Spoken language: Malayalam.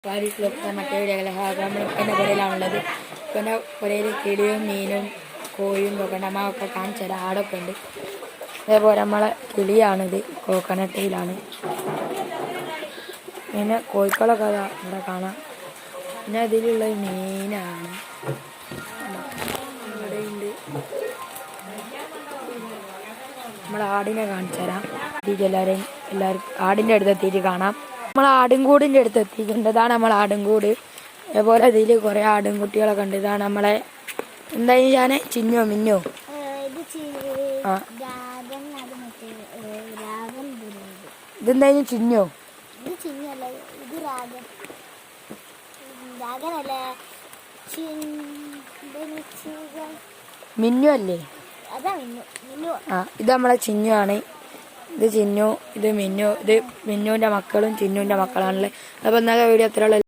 മറ്റേ നമ്മൾ എൻ്റെ പുരയിലാണുള്ളത്. ഇപ്പം എൻ്റെ പുരയിൽ കിളിയും മീനും കോഴിയും ഒക്കെ കാണിച്ചു തരാം. ആടൊക്കെ ഉണ്ട്. അതേപോലെ നമ്മളെ കിളിയാണിത്, കോക്കനട്ടിലാണ്. പിന്നെ കോഴിക്കളൊക്കെ ഇവിടെ കാണാം. പിന്നെ അതിലുള്ള മീനാണ് ഇവിടെ ഉണ്ട്. നമ്മൾ ആടിനെ കാണിച്ചു തരാം. എല്ലാവരും ആടിൻ്റെ അടുത്ത് എത്തിയിട്ട് കാണാം. നമ്മൾ ആടുംകൂടിൻ്റെ അടുത്ത് എത്തിയിട്ടുണ്ട്. ഇതാണ് നമ്മൾ ആടുംകൂട്. അതേപോലെ ഇതിൽ കുറേ ആടുംകുട്ടികളൊക്കെ ഉണ്ട്. ഇതാണ് നമ്മളെ എന്തായാലും ഞാൻ ചിന്നോ മിന്നോ ഇതെന്തായാലും ചിന്നോ മിന്നു അല്ലേ? ഇത് നമ്മളെ ചിന്നു ആണ്. ഇത് ചിന്നു, ഇത് മിന്നു. ഇത് മിന്നുവിൻ്റെ മക്കളും ചിന്നുവിൻ്റെ മക്കളാണല്ലേ. അപ്പോൾ ഇന്നത്തെ വീഡിയോ അത്രയുള്ള